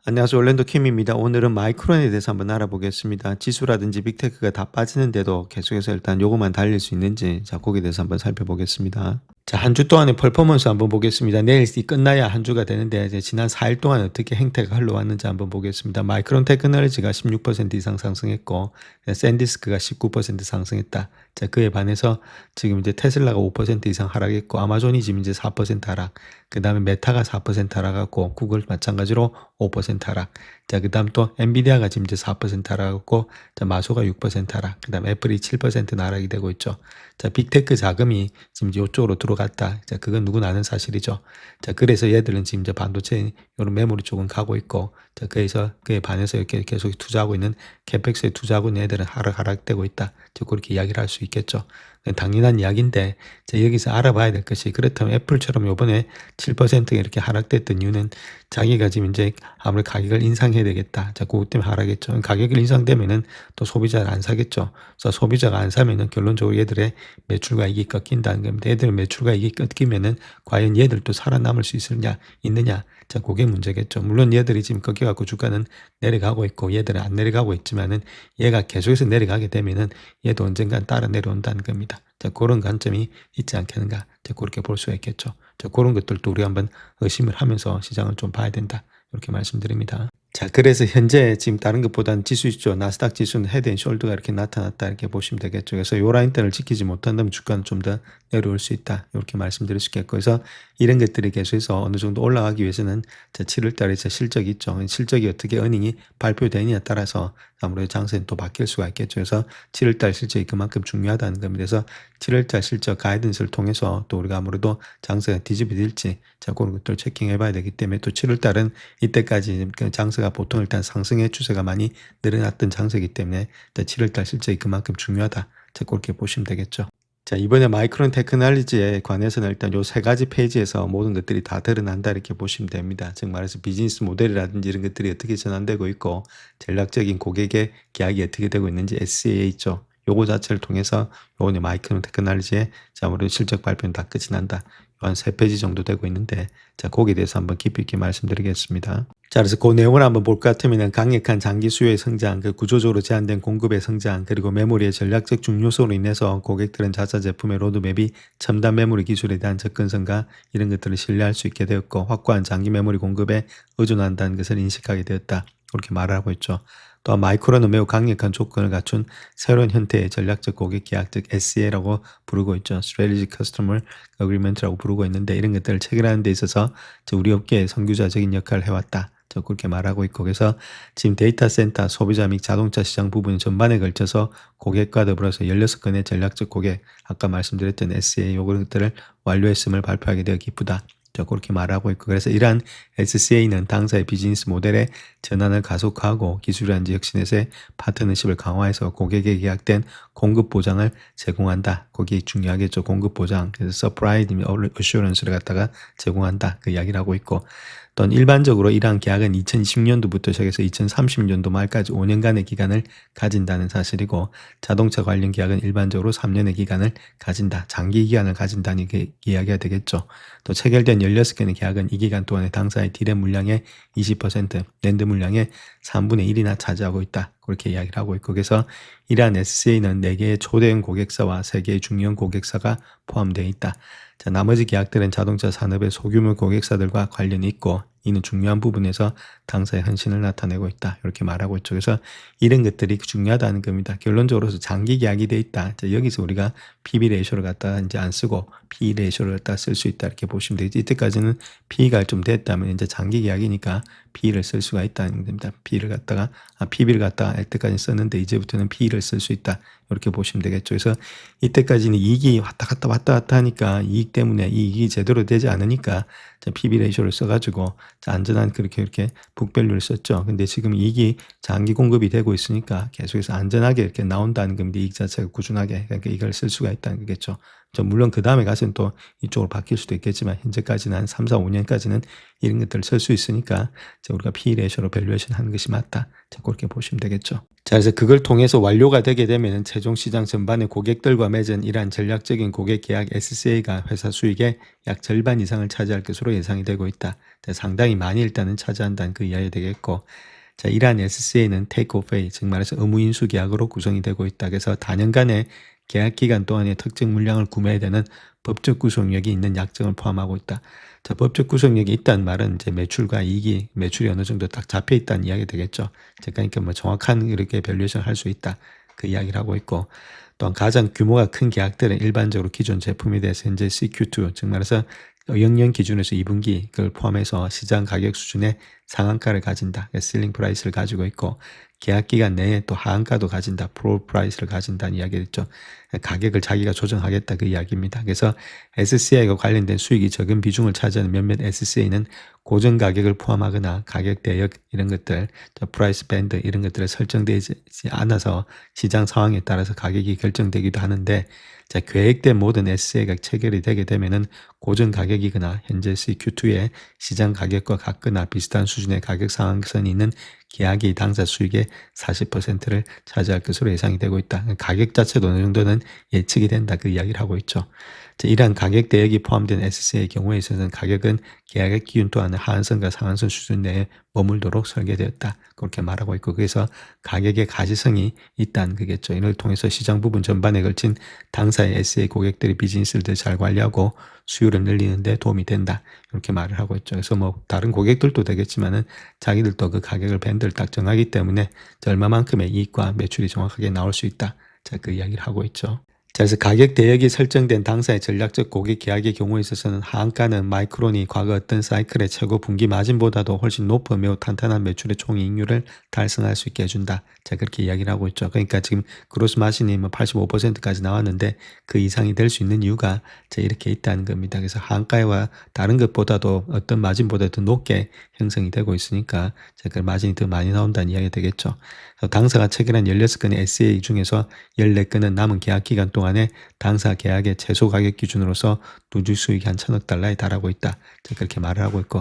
안녕하세요. 올랜도 킴입니다. 오늘은 마이크론에 대해서 한번 알아보겠습니다. 지수라든지 빅테크가 다 빠지는데도 계속해서 일단 요거만 달릴 수 있는지, 자, 거기에 대해서 한번 살펴보겠습니다. 자, 한 주 동안의 퍼포먼스 한번 보겠습니다. 내일이 끝나야 한 주가 되는데, 이제 지난 4일 동안 어떻게 행태가 흘러왔는지 한번 보겠습니다. 마이크론 테크놀로지가 16% 이상 상승했고, 샌디스크가 19% 상승했다. 자, 그에 반해서 지금 이제 테슬라가 5% 이상 하락했고, 아마존이 지금 이제 4% 하락, 그 다음에 메타가 4% 하락하고, 구글 마찬가지로 5% 하락. 자, 그 다음 또 엔비디아가 지금 이제 4% 하락하고, 자, 마소가 6% 하락, 그 다음 애플이 7% 하락이 되고 있죠. 자, 빅테크 자금이 지금 이제 이쪽으로 들어갔다. 자, 그건 누구나 아는 사실이죠. 자, 그래서 얘들은 지금 이제 반도체 이런 메모리 쪽은 가고 있고, 자, 그래서 그에 반해서 이렇게 계속 투자하고 있는 캐펙스에 투자하고 있는 애들은 하락되고 있다. 즉, 그렇게 이야기를 할 수 있겠죠. 당연한 이야기인데, 자, 여기서 알아봐야 될 것이, 그렇다면 애플처럼 요번에 7% 이렇게 하락됐던 이유는 자기가 지금 이제 아무리 가격을 인상해야 되겠다. 자, 그것 때문에 하락했죠. 가격을 인상되면은 또 소비자를 안 사겠죠. 그래서 소비자가 안 사면은 결론적으로 얘들의 매출과 이익이 꺾인다는 겁니다. 얘들 매출과 이익이 꺾이면은 과연 얘들도 살아남을 수 있느냐. 자, 그게 문제겠죠. 물론 얘들이 지금 꺾여갖고 주가는 내려가고 있고 얘들은 안 내려가고 있지만은 얘가 계속해서 내려가게 되면은 얘도 언젠간 따라 내려온다는 겁니다. 자, 그런 관점이 있지 않겠는가. 자, 그렇게 볼 수가 있겠죠. 자, 그런 것들도 우리가 한번 의심을 하면서 시장을 좀 봐야 된다. 이렇게 말씀드립니다. 자, 그래서 현재 지금 다른 것보다는 지수죠. 나스닥 지수는 헤드 앤 숄더가 이렇게 나타났다. 이렇게 보시면 되겠죠. 그래서 요 라인대를 지키지 못한다면 주가는 좀 더 내려올 수 있다. 이렇게 말씀드릴 수 있겠고. 그래서 이런 것들이 계속해서 어느 정도 올라가기 위해서는 7월 달에 실적이 있죠. 실적이 어떻게 어닝이 발표되느냐에 따라서 아무래도 장세는 또 바뀔 수가 있겠죠. 그래서 7월 달 실적이 그만큼 중요하다는 겁니다. 그래서 7월 달 실적 가이던스를 통해서 또 우리가 아무래도 장세가 뒤집어질지, 자, 그런 것들 체킹해 봐야 되기 때문에 또 7월 달은 이때까지 장세가 보통 일단 상승의 추세가 많이 늘어났던 장세이기 때문에 7월 달 실적이 그만큼 중요하다. 자, 그렇게 보시면 되겠죠. 자, 이번에 마이크론 테크놀로지에 관해서는 일단 요 세 가지 페이지에서 모든 것들이 다 드러난다. 이렇게 보시면 됩니다. 즉 말해서 비즈니스 모델이라든지 이런 것들이 어떻게 전환되고 있고, 전략적인 고객의 계약이 어떻게 되고 있는지 SCA 있죠. 요거 자체를 통해서 요번에 마이크론 테크놀로지의 아무래도 실적 발표는 다 끝이 난다. 한 3페이지 정도 되고 있는데, 자, 거기에 대해서 한번 깊이 있게 말씀드리겠습니다. 자, 그래서 그 내용을 한번 볼 것 같으면 강력한 장기 수요의 성장, 그 구조적으로 제한된 공급의 성장, 그리고 메모리의 전략적 중요성으로 인해서 고객들은 자사 제품의 로드맵이 첨단 메모리 기술에 대한 접근성과 이런 것들을 신뢰할 수 있게 되었고, 확고한 장기 메모리 공급에 의존한다는 것을 인식하게 되었다. 그렇게 말을 하고 있죠. 또한 마이크론은 매우 강력한 조건을 갖춘 새로운 형태의 전략적 고객 계약, 즉 SCA라고 부르고 있죠. Strategic Customer Agreement라고 부르고 있는데, 이런 것들을 체결하는 데 있어서 우리 업계의 선구자적인 역할을 해왔다. 그렇게 말하고 있고, 그래서 지금 데이터 센터, 소비자 및 자동차 시장 부분 전반에 걸쳐서 고객과 더불어서 16건의 전략적 고객, 아까 말씀드렸던 SCA 요것들을 완료했음을 발표하게 되어 기쁘다. 그렇게 말하고 있고, 그래서 이러한 SCA는 당사의 비즈니스 모델의 전환을 가속화하고 기술이란지 혁신에서의 파트너십을 강화해서 고객에게 계약된 공급 보장을 제공한다. 거기 중요하겠죠. 공급 보장. 그래서 supply assurance를 갖다가 제공한다. 그 이야기를 하고 있고, 또한 일반적으로 이러한 계약은 2020년도부터 시작해서 2030년도 말까지 5년간의 기간을 가진다는 사실이고, 자동차 관련 계약은 일반적으로 3년의 기간을 가진다. 장기 기간을 가진다는 게 이야기가 되겠죠. 또 체결된 16건의 계약은 이 기간 동안에 당사의 디램 물량의 20%, 랜드 물량의 3분의 1이나 차지하고 있다. 그렇게 이야기를 하고 있고, 그래서 이러한 SCA는 4개의 초대형 고객사와 3개의 중형 고객사가 포함되어 있다. 자, 나머지 계약들은 자동차 산업의 소규모 고객사들과 관련이 있고, 이는 중요한 부분에서 당사의 헌신을 나타내고 있다. 이렇게 말하고 있죠. 그래서 이런 것들이 중요하다는 겁니다. 결론적으로 장기 계약이 돼 있다. 자, 여기서 우리가 PB 레이쇼를 갖다가 이제 안 쓰고 PE 레이쇼를 갖다가 쓸 수 있다. 이렇게 보시면 되겠지. 이때까지는 PE가 좀 됐다면 이제 장기 계약이니까 PE를 쓸 수가 있다는 겁니다. PE를 갖다가, PB를 갖다가 할 때까지 썼는데 이제부터는 PE를 쓸 수 있다. 이렇게 보시면 되겠죠. 그래서 이때까지는 이익이 왔다 갔다 하니까 이익 때문에 이익이 제대로 되지 않으니까 PB 레이쇼를 써가지고 안전한 그렇게 북밸류를 썼죠. 근데 지금 이익이 장기 공급이 되고 있으니까 계속해서 안전하게 이렇게 나온다는 겁니다. 이익 자체가 꾸준하게. 그러니까 이걸 쓸 수가 있다는 거겠죠. 물론 그 다음에 가서는 또 이쪽으로 바뀔 수도 있겠지만 현재까지는 한 3, 4, 5년까지는 이런 것들을 쓸 수 있으니까 우리가 P/E 레이쇼로 밸류에이션 하는 것이 맞다. 그렇게 보시면 되겠죠. 자, 그래서 그걸 통해서 완료가 되게 되면 최종 시장 전반의 고객들과 맺은 이러한 전략적인 고객 계약 SCA가 회사 수익의 약 절반 이상을 차지할 것으로 예상이 되고 있다. 자, 상당히 많이 일단은 차지한다는 그 이야기 되겠고, 자, 이러한 SCA는 take or pay, 즉 말해서 의무 인수 계약으로 구성이 되고 있다. 그래서 단연간의 계약 기간 동안의 특정 물량을 구매해야 되는 법적 구속력이 있는 약정을 포함하고 있다. 자, 법적 구속력이 있다는 말은 이제 매출과 이익이 매출이 어느 정도 딱 잡혀 있다는 이야기 되겠죠. 그러니까 뭐 정확한 이렇게 밸류에이션 할 수 있다. 그 이야기를 하고 있고, 또한 가장 규모가 큰 계약들은 일반적으로 기존 제품에 대해서 현재 CQ2, 즉 말해서 영년 기준에서 2분기 그걸 포함해서 시장 가격 수준의 상한가를 가진다. 실링 프라이스를 가지고 있고, 계약 기간 내에 또 하한가도 가진다. 프로 프라이스를 가진다는 이야기겠죠. 가격을 자기가 조정하겠다 그 이야기입니다. 그래서 SCA와 관련된 수익이 적은 비중을 차지하는 몇몇 SCA는 고정 가격을 포함하거나 가격 대역 이런 것들, 프라이스 밴드 이런 것들을 설정되지 않아서 시장 상황에 따라서 가격이 결정되기도 하는데, 자, 계획된 모든 SCA가 체결이 되게 되면은 고정 가격이거나 현재 CQ2의 시장 가격과 같거나 비슷한 수준의 가격 상한선이 있는 계약이 당사 수익의 40%를 차지할 것으로 예상이 되고 있다. 가격 자체도 어느 정도는 예측이 된다. 그 이야기를 하고 있죠. 이러한 가격 대역이 포함된 SC의 경우에 있어서는 가격은 계약의 기준 또한 하한선과 상한선 수준 내에 머물도록 설계되었다. 그렇게 말하고 있고, 그래서 가격의 가시성이 있다는 거겠죠. 이를 통해서 시장 부분 전반에 걸친 당사의 SCA 고객들이 비즈니스를 더 잘 관리하고 수요를 늘리는 데 도움이 된다. 이렇게 말을 하고 있죠. 그래서 뭐 다른 고객들도 되겠지만은 자기들도 그 가격을 밴드를 딱 정하기 때문에 얼마만큼의 이익과 매출이 정확하게 나올 수 있다. 자, 그 이야기를 하고 있죠. 자, 그래서 가격 대역이 설정된 당사의 전략적 고객 계약의 경우에 있어서는 하한가는 마이크론이 과거 어떤 사이클의 최고 분기 마진보다도 훨씬 높은 매우 탄탄한 매출의 총이익률을 달성할 수 있게 해준다. 자, 그렇게 이야기를 하고 있죠. 그러니까 지금 그로스 마진이 뭐 85%까지 나왔는데 그 이상이 될 수 있는 이유가 자, 이렇게 있다는 겁니다. 그래서 하한가와 다른 것보다도 어떤 마진보다 더 높게 형성이 되고 있으니까 자, 그 마진이 더 많이 나온다는 이야기가 되겠죠. 당사가 체결한 16건의 SCA 중에서 14건은 남은 계약 기간 동안에 당사 계약의 최소 가격 기준으로서 누적 수익이 한 1,000억 달러에 달하고 있다. 그렇게 말을 하고 있고,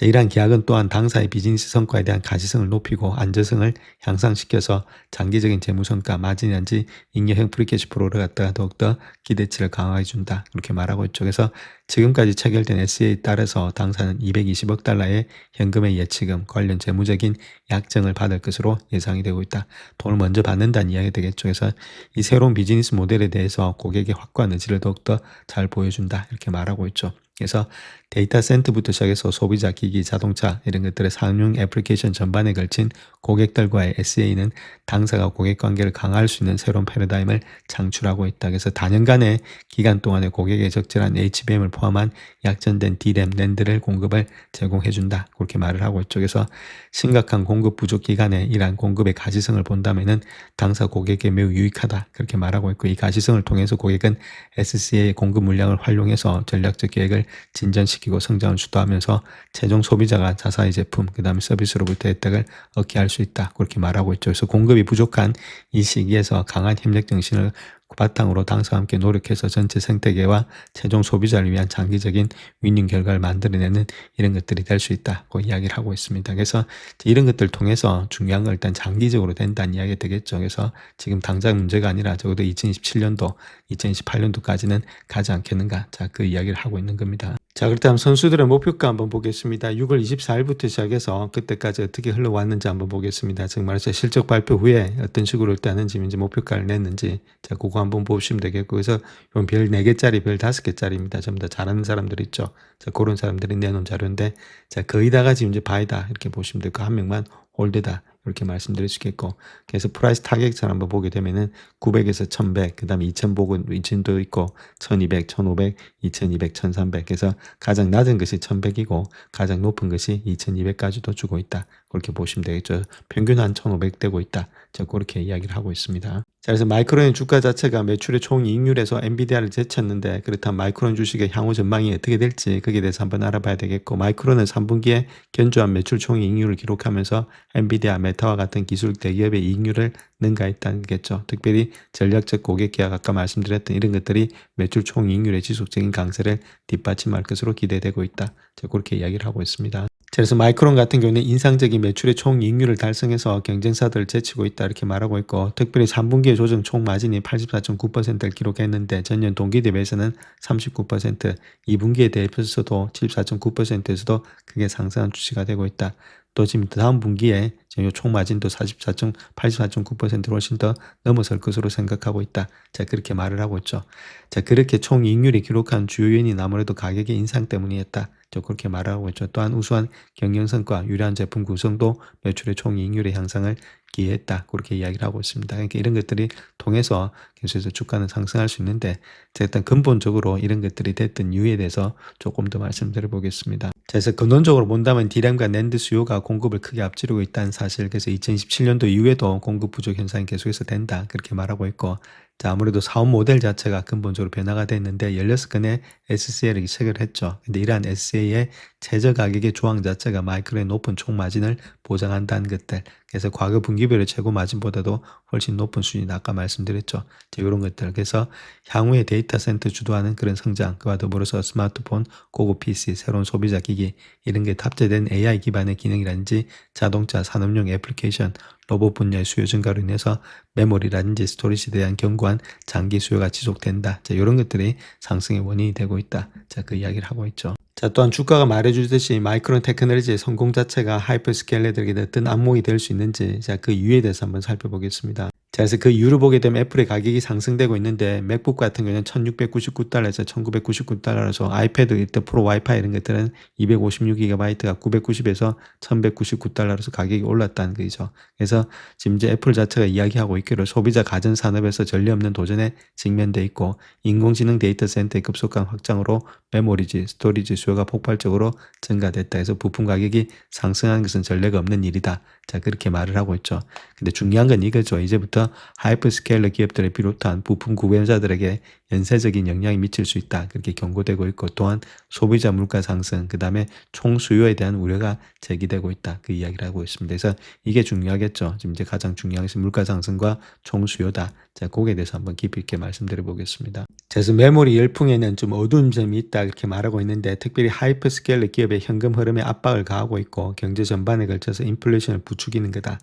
이러한 계약은 또한 당사의 비즈니스 성과에 대한 가시성을 높이고 안정성을 향상시켜서 장기적인 재무성과 마진이란지 잉여형 프리캐시 플로우를 갖다가 더욱더 기대치를 강화해 준다. 그렇게 말하고 있죠. 그래서 지금까지 체결된 SCA에 따라서 당사는 220억 달러의 현금의 예치금, 관련 재무적인 약정을 받을 것으로 예상이 되고 있다. 돈을 먼저 받는다는 이야기가 되겠죠. 그래서 이 새로운 비즈니스 모델에 대해서 고객의 확고한 의지를 더욱더 잘 보여준다. 이렇게 말하고 있죠. 그래서 데이터 센터부터 시작해서 소비자, 기기, 자동차 이런 것들의 상용 애플리케이션 전반에 걸친 고객들과의 SCA는 당사가 고객 관계를 강화할 수 있는 새로운 패러다임을 창출하고 있다. 그래서 단연간의 기간 동안에 고객의 적절한 HBM을 포함한 약전된 D램, 낸드를 공급을 제공해준다. 그렇게 말을 하고 있죠. 그래서 심각한 공급 부족 기간에 이러한 공급의 가시성을 본다면은 당사 고객에 매우 유익하다. 그렇게 말하고 있고, 이 가시성을 통해서 고객은 SCA의 공급 물량을 활용해서 전략적 계획을 진전시키고 성장을 주도하면서 최종 소비자가 자사의 제품, 그 다음에 서비스로부터 혜택을 얻게 할 수 있다. 그렇게 말하고 있죠. 그래서 공급이 부족한 이 시기에서 강한 협력 정신을 바탕으로 당사와 함께 노력해서 전체 생태계와 최종 소비자를 위한 장기적인 윈윈 결과를 만들어내는 이런 것들이 될 수 있다고 이야기를 하고 있습니다. 그래서 이런 것들을 통해서 중요한 건 일단 장기적으로 된다는 이야기가 되겠죠. 그래서 지금 당장 문제가 아니라 적어도 2027년도, 2028년도까지는 가지 않겠는가. 자, 그 이야기를 하고 있는 겁니다. 자, 그렇다면 선수들의 목표가 한번 보겠습니다. 6월 24일부터 시작해서 그때까지 어떻게 흘러왔는지 한번 보겠습니다. 즉 말해서 실적 발표 후에 어떤 식으로 일단은 지금 이제 목표가를 냈는지, 자, 그거 한번 보시면 되겠고, 그래서 이건 별 4개짜리, 별 5개짜리입니다. 전부 다 잘하는 사람들 있죠. 자, 그런 사람들이 내놓은 자료인데, 자, 거의 다가 지금 이제 바이다. 이렇게 보시면 되고, 한 명만 홀드다. 이렇게 말씀드릴 수 있겠고, 그래서 프라이스 타겟을 한번 보게 되면은 900에서 1100, 그 다음에 2000도 있고, 1200, 1500, 2200, 1300. 그래서 가장 낮은 것이 1100이고, 가장 높은 것이 2200까지도 주고 있다. 그렇게 보시면 되겠죠. 평균 한 1500 되고 있다. 자, 그렇게 이야기를 하고 있습니다. 자, 그래서 마이크론의 주가 자체가 매출의 총이익률에서 엔비디아를 제쳤는데 그렇다면 마이크론 주식의 향후 전망이 어떻게 될지 거기에 대해서 한번 알아봐야 되겠고, 마이크론은 3분기에 견조한 매출 총이익률을 기록하면서 엔비디아, 메타와 같은 기술 대기업의 이익률을 능가했다는 거겠죠. 특별히 전략적 고객 계약, 아까 말씀드렸던 이런 것들이 매출 총이익률의 지속적인 강세를 뒷받침할 것으로 기대되고 있다. 그렇게 이야기를 하고 있습니다. 그래서 마이크론 같은 경우는 인상적인 매출의 총이익률을 달성해서 경쟁사들을 제치고 있다 이렇게 말하고 있고, 특별히 3분기의 조정 총마진이 84.9%를 기록했는데 전년 동기 대비해서는 39%, 2분기에 대비해서도 74.9%에서도 크게 상승한 추세가 되고 있다. 또 지금 다음 분기에 전년 총마진도 84.9%로 훨씬 더 넘어설 것으로 생각하고 있다. 자, 그렇게 말을 하고 있죠. 자, 그렇게 총이익률이 기록한 주요 요인이 아무래도 가격의 인상 때문이었다. 그렇게 말하고 있죠. 또한 우수한 경영성과 유리한 제품 구성도 매출의 총이익률의 향상을 기여했다. 그렇게 이야기를 하고 있습니다. 그러니까 이런 것들이 통해서 계속해서 주가는 상승할 수 있는데, 일단 근본적으로 이런 것들이 됐던 이유에 대해서 조금 더 말씀드려 보겠습니다. 그래서 근원적으로 본다면 D램과 낸드 수요가 공급을 크게 앞지르고 있다는 사실, 그래서 2027년도 이후에도 공급 부족 현상이 계속해서 된다. 그렇게 말하고 있고, 자, 아무래도 사업 모델 자체가 근본적으로 변화가 됐는데 16건의 SCL을 체결을 했죠. 근데 이러한 SCA의 최저 가격의 조항 자체가 마이크론의 높은 총 마진을 보장한다는 것들. 그래서 과거 분기별의 최고 마진보다도 훨씬 높은 수준이다. 아까 말씀드렸죠. 이런 것들. 그래서 향후에 데이터 센터 주도하는 그런 성장, 그와 더불어서 스마트폰, 고급 PC, 새로운 소비자 기기, 이런 게 탑재된 AI 기반의 기능이라든지 자동차, 산업용 애플리케이션, 로봇 분야의 수요 증가로 인해서 메모리라든지 스토리지에 대한 견고한 장기 수요가 지속된다. 자, 이런 것들이 상승의 원인이 되고 있다. 자, 그 이야기를 하고 있죠. 자, 또한 주가가 말해주듯이 마이크론 테크놀로지의 성공 자체가 하이퍼스케일러들에게 어떤 안목이 될 수 있는지, 자, 그 이유에 대해서 한번 살펴보겠습니다. 자, 그래서 그 이유를 보게 되면 애플의 가격이 상승되고 있는데, 맥북 같은 경우는 1699달러에서 1999달러라서 아이패드, 프로 와이파이 이런 것들은 256GB가 990에서 1199달러로서 가격이 올랐다는 거죠. 그래서 지금 이제 애플 자체가 이야기하고 있기로 소비자 가전 산업에서 전례 없는 도전에 직면돼 있고, 인공지능 데이터 센터의 급속한 확장으로 메모리지, 스토리지 수요가 폭발적으로 증가됐다 해서 부품 가격이 상승한 것은 전례가 없는 일이다. 자, 그렇게 말을 하고 있죠. 근데 중요한 건 이거죠. 이제부터 하이퍼스케일러 기업들을 비롯한 부품 구매자들에게 연쇄적인 영향이 미칠 수 있다. 그렇게 경고되고 있고, 또한 소비자 물가 상승, 그 다음에 총수요에 대한 우려가 제기되고 있다. 그 이야기를 하고 있습니다. 그래서 이게 중요하겠죠. 지금 이제 가장 중요한 것은 물가 상승과 총수요다. 자, 거기에 대해서 한번 깊이 있게 말씀드려 보겠습니다. 그래서 메모리 열풍에는 좀 어두운 점이 있다. 이렇게 말하고 있는데, 특별히 하이퍼스케일러 기업의 현금 흐름에 압박을 가하고 있고, 경제 전반에 걸쳐서 인플레이션을 부추기는 거다.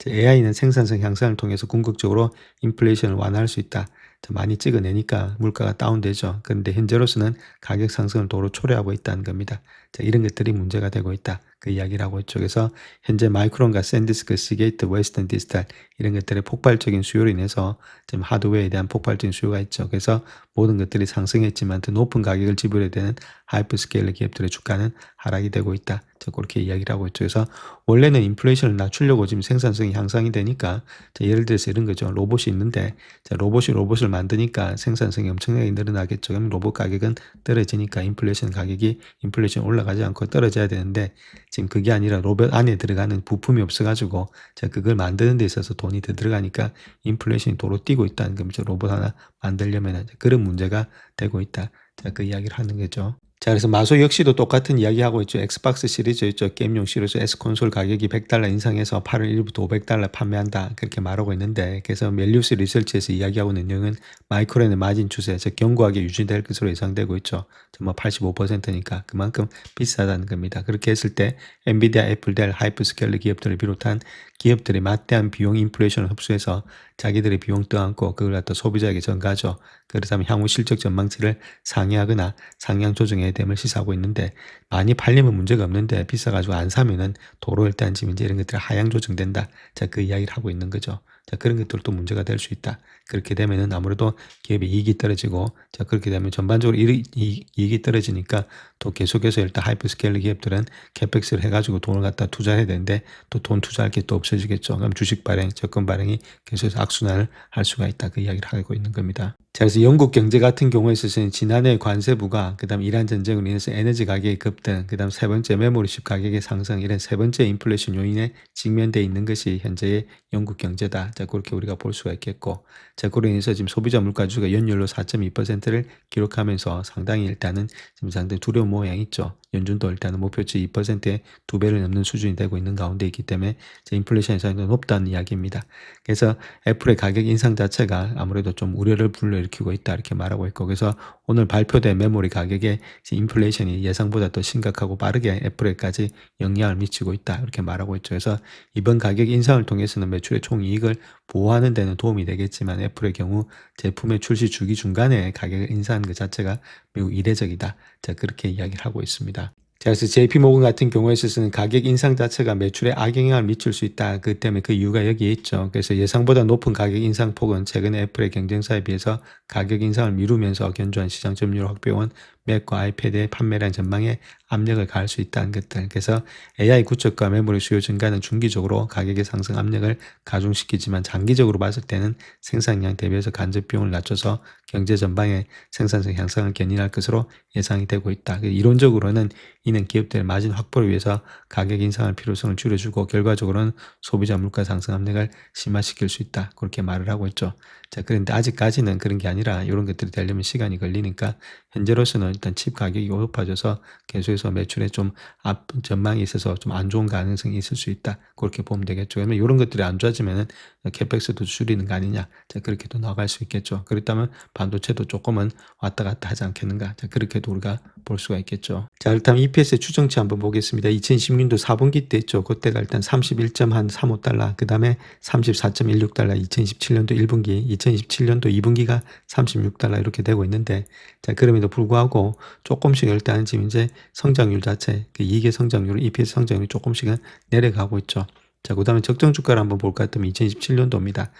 AI는 생산성 향상을 통해서 궁극적으로 인플레이션을 완화할 수 있다. 많이 찍어내니까 물가가 다운되죠. 그런데 현재로서는 가격 상승을 도로 초래하고 있다는 겁니다. 자, 이런 것들이 문제가 되고 있다. 그 이야기를 하고 있죠. 그래서 현재 마이크론과 샌디스크, 시게이트, 웨스턴 디지털 이런 것들의 폭발적인 수요로 인해서 지금 하드웨어에 대한 폭발적인 수요가 있죠. 그래서 모든 것들이 상승했지만 더 높은 가격을 지불해야 되는 하이퍼스케일러 기업들의 주가는 하락이 되고 있다. 그렇게 이야기를 하고 있죠. 그래서 원래는 인플레이션을 낮추려고 지금 생산성이 향상이 되니까, 자, 예를 들어서 이런 거죠. 로봇이 있는데, 자, 로봇을 만드니까 생산성이 엄청나게 늘어나겠죠. 그럼 로봇 가격은 떨어지니까 인플레이션 올라가지 않고 떨어져야 되는데, 지금 그게 아니라 로봇 안에 들어가는 부품이 없어가지고, 자, 그걸 만드는 데 있어서 돈이 더 들어가니까 인플레이션이 도로 뛰고 있다는 겁니다. 로봇 하나 만들려면 그런 문제가 되고 있다. 자, 그 이야기를 하는 거죠. 자, 그래서 마소 역시도 똑같은 이야기 하고 있죠. 엑스박스 시리즈 있죠. 게임용 시리즈 S 콘솔 가격이 $100 인상해서 8월 1일부터 $500 판매한다. 그렇게 말하고 있는데, 그래서 멜리우스 리서치에서 이야기하고 있는 내용은 마이크론의 마진 추세, 즉 견고하게 유지될 것으로 예상되고 있죠. 정말 85%니까 그만큼 비싸다는 겁니다. 그렇게 했을 때 엔비디아, 애플, 델, 하이퍼스케일러 기업들을 비롯한 기업들이 막대한 비용 인플레이션을 흡수해서 자기들의 비용 떠안고 그걸 갖다 소비자에게 전가하죠. 그렇다면 향후 실적 전망치를 상회하거나 상향 조정해야 됨을 시사하고 있는데, 많이 팔리면 문제가 없는데 비싸가지고 안 사면은 도로 일단 지금 이제 이런 것들이 하향 조정된다. 자, 그 이야기를 하고 있는 거죠. 자, 그런 것들도 문제가 될 수 있다. 그렇게 되면은 아무래도 기업의 이익이 떨어지고, 자, 그렇게 되면 전반적으로 이익이 떨어지니까 또 계속해서 일단 하이퍼스케일러 기업들은 캐펙스를 해가지고 돈을 갖다 투자해야 되는데 또 돈 투자할 게 또 없어지겠죠. 그럼 주식 발행, 적금 발행이 계속해서 악순환을 할 수가 있다. 그 이야기를 하고 있는 겁니다. 자, 그래서 영국 경제 같은 경우에 있어서는 지난해 관세부가 그다음 이란 전쟁으로 인해서 에너지 가격의 급등, 그다음 세 번째 메모리칩 가격의 상승 이런 세 번째 인플레이션 요인에 직면돼 있는 것이 현재의 영국 경제다. 자, 그렇게 우리가 볼 수가 있겠고, 자, 그로 인해서 지금 소비자 물가지수가 연율로 4.2%를 기록하면서 상당히 일단은 지금 상당히 두려운 모양이 있죠. 연준도 일단은 목표치 2%의 2배를 넘는 수준이 되고 있는 가운데 있기 때문에 인플레이션이 상당히 높다는 이야기입니다. 그래서 애플의 가격 인상 자체가 아무래도 좀 우려를 불러일으키고 있다 이렇게 말하고 있고, 그래서 오늘 발표된 메모리 가격에 인플레이션이 예상보다 더 심각하고 빠르게 애플에까지 영향을 미치고 있다 이렇게 말하고 있죠. 그래서 이번 가격 인상을 통해서는 매출의 총이익을 보호하는 데는 도움이 되겠지만 애플의 경우 제품의 출시 주기 중간에 가격을 인상하는 것 자체가 매우 이례적이다. 자, 그렇게 이야기를 하고 있습니다. 자, 그래서 JP모건 같은 경우에 있어서는 가격 인상 자체가 매출에 악영향을 미칠 수 있다. 그 때문에 그 이유가 여기에 있죠. 그래서 예상보다 높은 가격 인상폭은 최근에 애플의 경쟁사에 비해서 가격 인상을 미루면서 견조한 시장 점유율 확보해온 맥과 아이패드의 판매량 전망에 압력을 가할 수 있다는 것들. 그래서 AI 구축과 메모리 수요 증가는 중기적으로 가격의 상승 압력을 가중시키지만 장기적으로 봤을 때는 생산량 대비해서 간접 비용을 낮춰서 경제 전방의 생산성 향상을 견인할 것으로 예상이 되고 있다. 이론적으로는 이는 기업들의 마진 확보를 위해서 가격 인상할 필요성을 줄여주고 결과적으로는 소비자 물가 상승 압력을 심화시킬 수 있다. 그렇게 말을 하고 있죠. 자, 그런데 아직까지는 그런 게 아니라 이런 것들이 되려면 시간이 걸리니까 현재로서는 일단 칩 가격이 높아져서 계속해서 매출에 좀 앞 전망이 있어서 좀 안 좋은 가능성이 있을 수 있다. 그렇게 보면 되겠죠. 그러면 이런 것들이 안 좋아지면은 캐펙스도 줄이는 거 아니냐. 자, 그렇게도 나갈 수 있겠죠. 그렇다면 반도체도 조금은 왔다 갔다 하지 않겠는가. 자, 그렇게도 우리가 볼 수가 있겠죠. 자, 일단 EPS의 추정치 한번 보겠습니다. 2016년도 4분기 때 있죠. 그때가 일단 31.35달러, 그 다음에 34.16달러, 2017년도 1분기, 2017년도 2분기가 36달러 이렇게 되고 있는데, 자, 그럼에도 불구하고 조금씩 일단 지금 이제 성장률 자체, 그 이익의 성장률, EPS 성장률이 조금씩은 내려가고 있죠. 자, 그 다음에 적정 주가를 한번 볼까 했더니 2017년도입니다.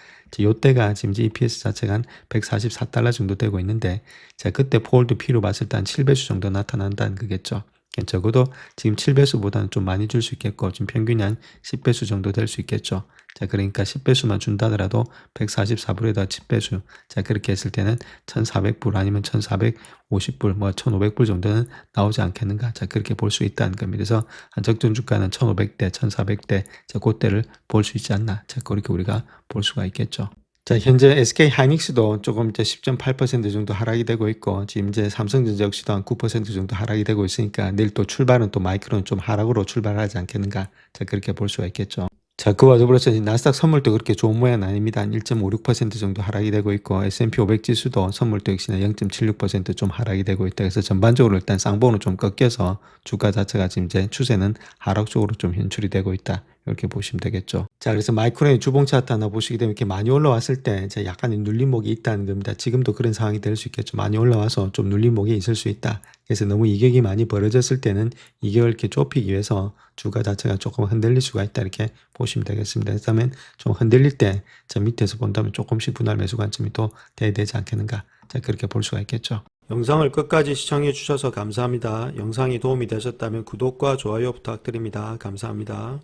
요때가 지금 이제 EPS 자체가 한 144달러 정도 되고 있는데, 자, 그때 포홀드 P로 봤을 때 한 7배수 정도 나타난다는 거겠죠. 적어도 지금 7배수보다는 좀 많이 줄 수 있겠고, 지금 평균이 한 10배수 정도 될 수 있겠죠. 자, 그러니까 10배수만 준다 하더라도 144불에다 10배수. 자, 그렇게 했을 때는 1,400불 아니면 1,450불, 뭐 1,500불 정도는 나오지 않겠는가. 자, 그렇게 볼 수 있다는 겁니다. 그래서 한 적정 주가는 1,500대, 1,400대, 자, 그때를 볼 수 있지 않나. 자, 그렇게 우리가 볼 수가 있겠죠. 자, 현재 SK 하이닉스도 조금 이제 10.8% 정도 하락이 되고 있고, 지금 이제 삼성전자 역시도 한 9% 정도 하락이 되고 있으니까 내일 또 출발은 또 마이크론 좀 하락으로 출발하지 않겠는가. 자, 그렇게 볼 수가 있겠죠. 자, 그와 더불어서 나스닥 선물도 그렇게 좋은 모양은 아닙니다. 한 1.56% 정도 하락이 되고 있고, S&P 500 지수도 선물도 역시나 0.76% 좀 하락이 되고 있다. 그래서 전반적으로 일단 쌍봉으로 좀 꺾여서 주가 자체가 지금 이제 추세는 하락 쪽으로 좀 현출이 되고 있다. 이렇게 보시면 되겠죠. 자, 그래서 마이크론의 주봉 차트 하나 보시게 되면 이렇게 많이 올라왔을 때 이제 약간의 눌림목이 있다는 겁니다. 지금도 그런 상황이 될 수 있겠죠. 많이 올라와서 좀 눌림목이 있을 수 있다. 그래서 너무 이격이 많이 벌어졌을 때는 이격을 이렇게 좁히기 위해서 주가 자체가 조금 흔들릴 수가 있다. 이렇게 보시면 되겠습니다. 그렇다면 좀 흔들릴 때 저 밑에서 본다면 조금씩 분할 매수 관점이 또 돼야 되지 않겠는가. 자, 그렇게 볼 수가 있겠죠. 영상을 끝까지 시청해 주셔서 감사합니다. 영상이 도움이 되셨다면 구독과 좋아요 부탁드립니다. 감사합니다.